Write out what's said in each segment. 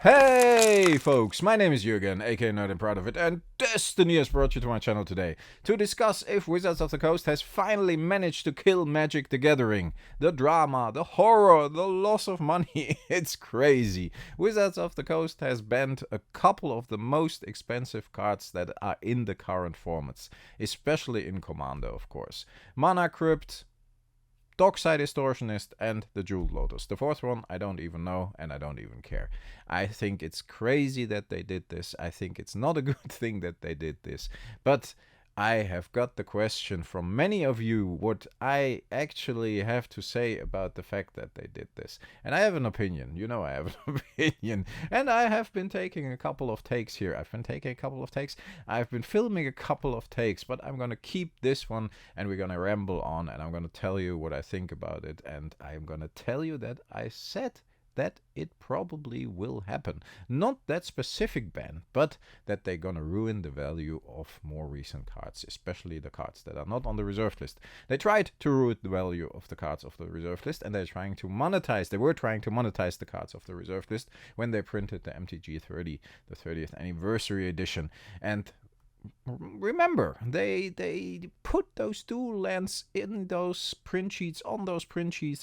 Hey folks, my name is Jürgen, aka Nerd and Proud of It, and Destiny has brought you to my channel today to discuss if Wizards of the Coast has finally managed to kill Magic the Gathering. The drama, the horror, the loss of money, it's crazy. Wizards of the Coast has banned a couple of the most expensive cards that are in the current formats, especially in Commander, of course. Mana Crypt, Dockside Extortionist, and the Jeweled Lotus. The fourth one, I don't even know, and I don't even care. I think it's crazy that they did this. I think it's not a good thing that they did this. But I have got the question from many of you what I actually have to say about the fact that they did this. And I have an opinion. You know I have an opinion. And I have been taking a couple of takes here. I've been filming a couple of takes, but I'm going to keep this one and we're going to ramble on and I'm going to tell you what I think about it. And I'm going to tell you that I said that it probably will happen. Not that specific ban, but that they're gonna ruin the value of more recent cards, especially the cards that are not on the reserved list. They tried to ruin the value of the cards of the reserved list, and they were trying to monetize the cards of the reserved list when they printed the MTG30, the 30th anniversary edition. And remember, they put those dual lands in those print sheets,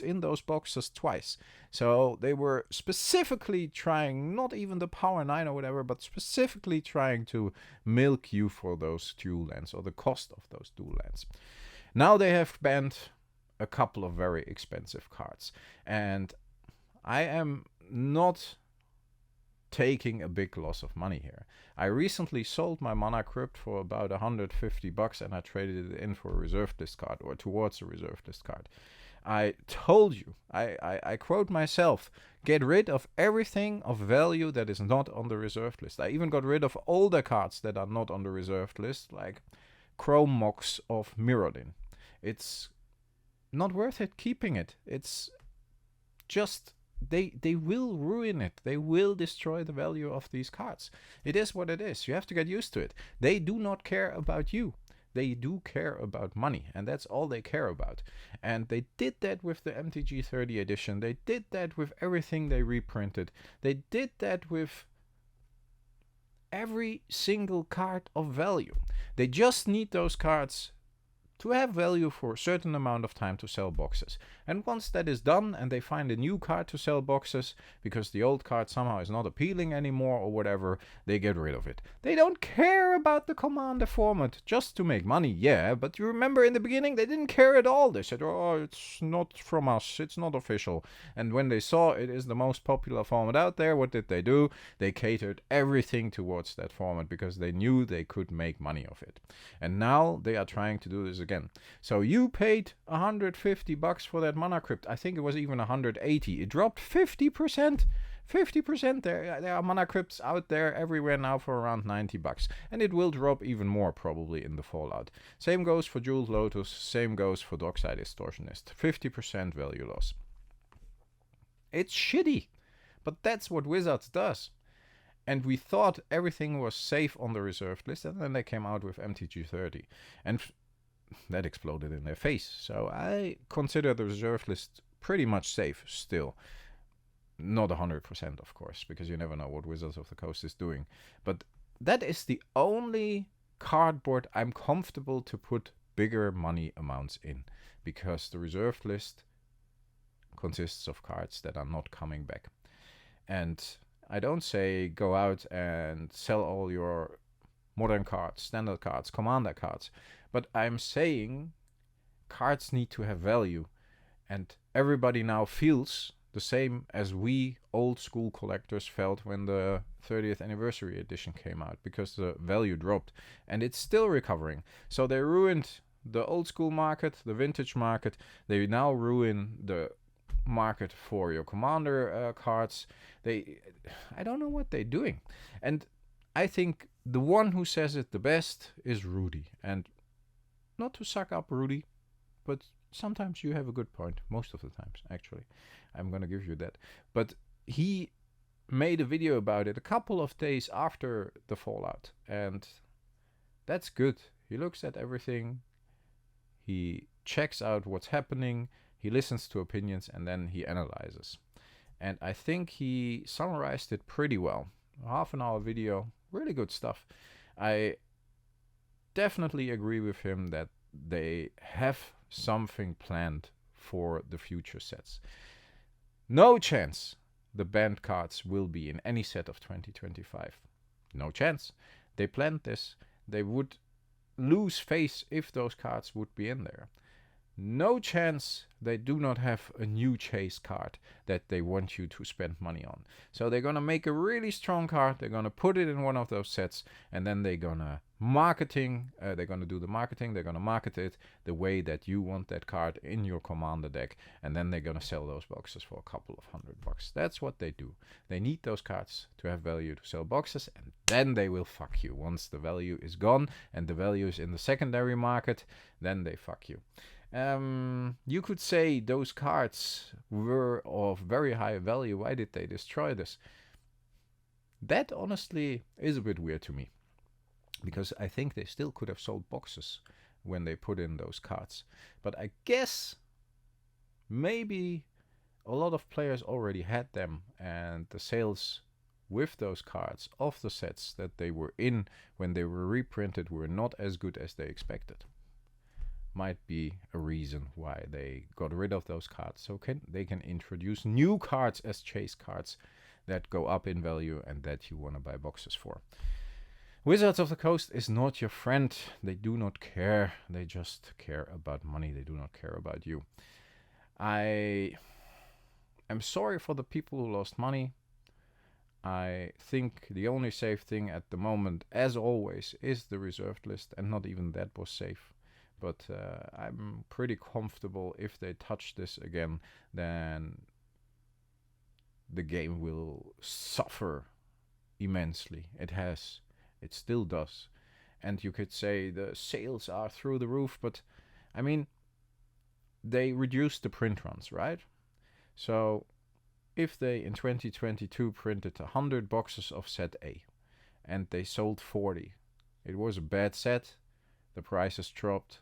in those boxes twice. So they were specifically trying, not even the Power 9 or whatever, but specifically trying to milk you for those dual lands or the cost of those dual lands. Now they have banned a couple of very expensive cards, and I am not taking a big loss of money here. I recently sold my Mana Crypt for about $150 and I traded it in for a reserved list card, or towards a reserved list card. I told you, I quote myself, get rid of everything of value that is not on the reserved list. I even got rid of older cards that are not on the reserved list, like Chrome Mox of Mirrodin. It's not worth it keeping it. It's just they will ruin it. They will destroy the value of these cards. It is what it is. You have to get used to it. They do not care about you. They do care about money, and that's all they care about. And they did that with the MTG30 edition. They did that with everything they reprinted. They did that with every single card of value. They just need those cards to have value for a certain amount of time to sell boxes. And once that is done and they find a new card to sell boxes because the old card somehow is not appealing anymore or whatever, they get rid of it. They don't care about the Commander format just to make money, yeah, but you remember in the beginning they didn't care at all. They said, oh, it's not from us, it's not official. And when they saw it is the most popular format out there, what did they do? They catered everything towards that format because they knew they could make money of it. And now they are trying to do this again. So you paid $150 for that Mana Crypt. I think it was even 180. It dropped 50%. 50%. There are Mana Crypts out there everywhere now for around $90. And it will drop even more probably in the fallout. Same goes for Jeweled Lotus. Same goes for Dockside Extortionist. 50% value loss. It's shitty. But that's what Wizards does. And we thought everything was safe on the reserved list, and then they came out with MTG30. And that exploded in their face. So I consider the reserve list pretty much safe still. Not 100%, of course, because you never know what Wizards of the Coast is doing. But that is the only cardboard I'm comfortable to put bigger money amounts in, because the reserve list consists of cards that are not coming back. And I don't say go out and sell all your modern cards, standard cards, commander cards, but I'm saying cards need to have value, and everybody now feels the same as we old school collectors felt when the 30th anniversary edition came out, because the value dropped, and it's still recovering. So they ruined the old school market, the vintage market. They now ruin the market for your commander cards. I don't know what they're doing. And I think the one who says it the best is Rudy. And not to suck up Rudy, but sometimes you have a good point. Most of the times, actually. I'm going to give you that. But he made a video about it a couple of days after the fallout. And that's good. He looks at everything. He checks out what's happening. He listens to opinions and then he analyzes. And I think he summarized it pretty well. A half an hour video, really good stuff. I definitely agree with him that they have something planned for the future sets. No chance the banned cards will be in any set of 2025. No chance. They planned this. They would lose face if those cards would be in there. No chance they do not have a new chase card that they want you to spend money on. So they're going to make a really strong card, they're going to put it in one of those sets, and then they're going to they're going to do the marketing, they're going to market it the way that you want that card in your commander deck, and then they're going to sell those boxes for a couple of $100. That's what they do. They need those cards to have value to sell boxes, and then they will fuck you. Once the value is gone and the value is in the secondary market, then they fuck you. You could say those cards were of very high value. Why did they destroy this? That honestly is a bit weird to me, because I think they still could have sold boxes when they put in those cards. But I guess maybe a lot of players already had them, and the sales with those cards of the sets that they were in when they were reprinted were not as good as they expected. Might be a reason why they got rid of those cards, so they can introduce new cards as chase cards that go up in value and that you want to buy boxes for. Wizards of the Coast is not your friend. They do not care. They just care about money. They do not care about you. I am sorry for the people who lost money. I think the only safe thing at the moment, as always, is the reserved list, and not even that was safe. But I'm pretty comfortable if they touch this again, then the game will suffer immensely. It still does. And you could say the sales are through the roof, but I mean, they reduced the print runs, right? So if they in 2022 printed 100 boxes of set A and they sold 40, it was a bad set, the prices dropped,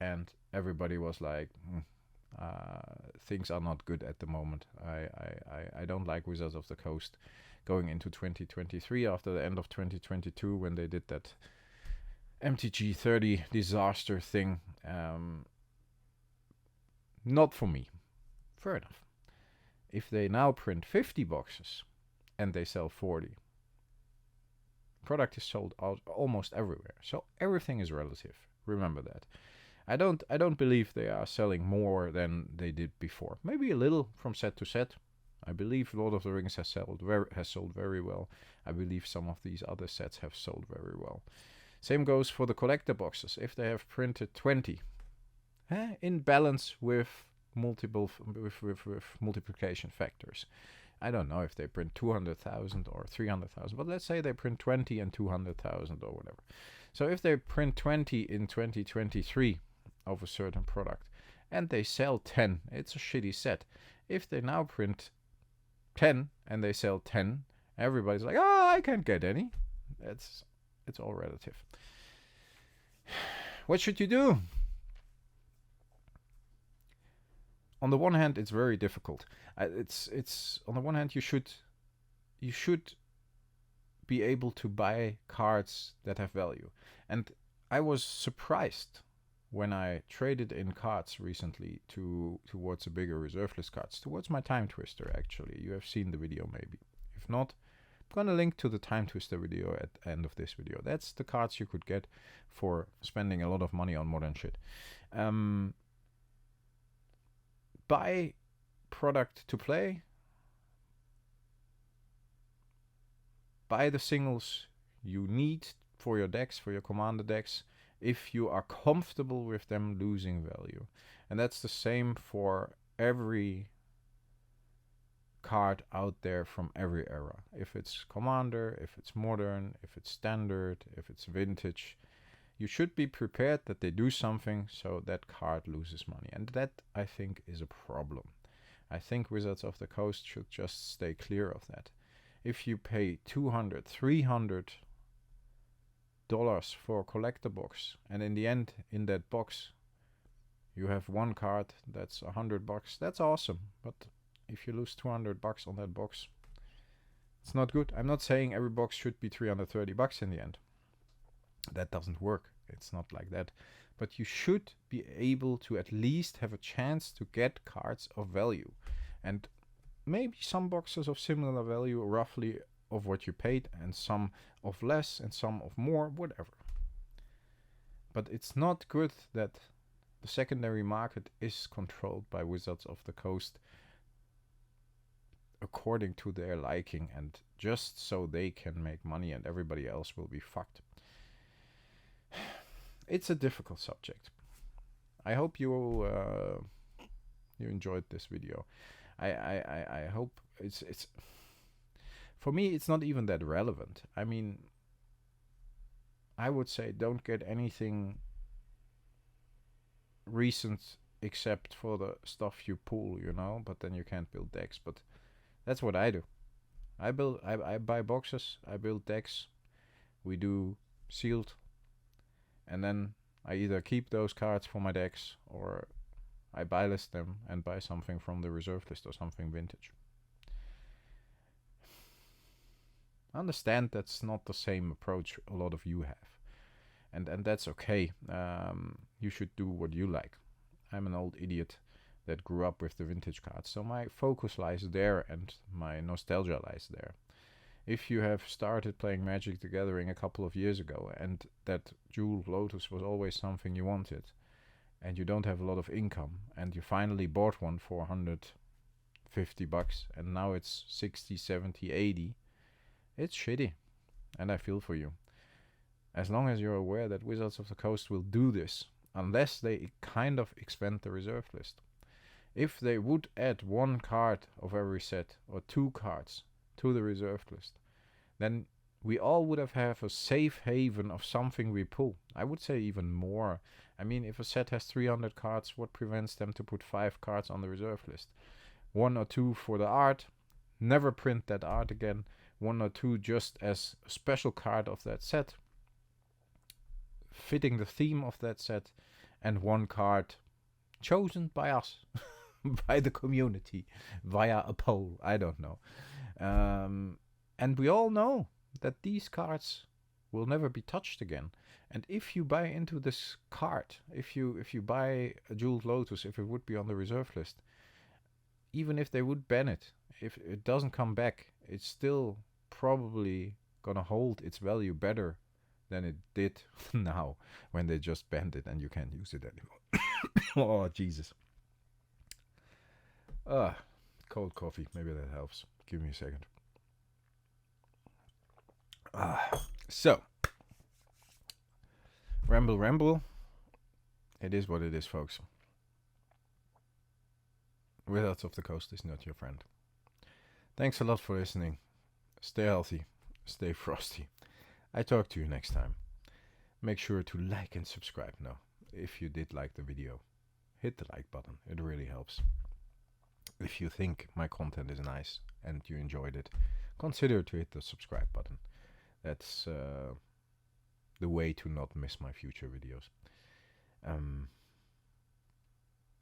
and everybody was like, things are not good at the moment. I don't like Wizards of the Coast going into 2023 after the end of 2022 when they did that MTG 30 disaster thing. Not for me. Fair enough. If they now print 50 boxes and they sell 40, product is sold out almost everywhere. So everything is relative. Remember that. I don't believe they are selling more than they did before. Maybe a little from set to set. I believe Lord of the Rings has sold very well. I believe some of these other sets have sold very well. Same goes for the collector boxes. If they have printed 20, in balance with multiplication factors. I don't know if they print 200,000 or 300,000, but let's say they print 20 and 200,000 or whatever. So if they print 20 in 2023 of a certain product and they sell 10, it's a shitty set. If they now print 10 and they sell 10, everybody's like, I can't get any. It's all relative. What should you do? On the one hand, it's very difficult. It's on the one hand, you should be able to buy cards that have value. And I was surprised when I traded in cards recently towards a bigger reserve list cards, towards my Time Twister actually. You have seen the video maybe. If not, I'm gonna link to the Time Twister video at the end of this video. That's the cards you could get for spending a lot of money on modern shit. Buy product to play. Buy the singles you need for your decks, for your commander decks, if you are comfortable with them losing value. And that's the same for every card out there from every era. If it's commander, if it's modern, if it's standard, if it's vintage, you should be prepared that they do something so that card loses money. And that, I think, is a problem. I think Wizards of the Coast should just stay clear of that. If you pay $200, $300 for a collector box, and in the end, in that box, you have one card that's $100, that's awesome. But if you lose 200 bucks on that box, it's not good. I'm not saying every box should be 330 bucks in the end. That doesn't work. It's not like that. But you should be able to at least have a chance to get cards of value. And maybe some boxes of similar value, roughly of what you paid, and some of less and some of more, whatever. But it's not good that the secondary market is controlled by Wizards of the Coast according to their liking, and just so they can make money and everybody else will be fucked. It's a difficult subject. I hope you enjoyed this video. I hope it's for me it's not even that relevant. I mean, I would say don't get anything recent except for the stuff you pull, you know, but then you can't build decks. But that's what I do. I buy boxes, I build decks, we do sealed, and then I either keep those cards for my decks or I buy list them and buy something from the reserve list or something vintage. I understand that's not the same approach a lot of you have, and that's okay. You should do what you like. I'm an old idiot that grew up with the vintage cards, so my focus lies there and my nostalgia lies there. If you have started playing Magic the Gathering a couple of years ago and that Jeweled Lotus was always something you wanted, and you don't have a lot of income, and you finally bought one for 150 bucks and now it's 60, 70, 80, it's shitty, and I feel for you. As long as you're aware that Wizards of the Coast will do this, unless they kind of expand the reserve list. If they would add one card of every set or 2 cards to the reserve list, then we all would have a safe haven of something we pull. I would say even more. I mean, if a set has 300 cards, what prevents them to put 5 cards on the reserve list? 1 or 2 for the art, never print that art again. 1 or 2 just as a special card of that set, fitting the theme of that set, and 1 card chosen by us, by the community, via a poll, I don't know. And we all know that these cards will never be touched again. And if you buy into this card, if you buy a Jeweled Lotus, if it would be on the reserve list, even if they would ban it, if it doesn't come back, it's still probably gonna hold its value better than it did now when they just banned it and you can't use it anymore. Oh, Jesus. Cold coffee. Maybe that helps. Give me a second. So, ramble. It is what it is, folks. Wizards of the Coast is not your friend. Thanks a lot for listening. Stay healthy. Stay frosty. I talk to you next time. Make sure to like and subscribe now. If you did like the video, hit the like button. It really helps. If you think my content is nice and you enjoyed it, consider to hit the subscribe button. That's the way to not miss my future videos.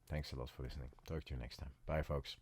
Thanks a lot for listening. Talk to you next time. Bye, folks.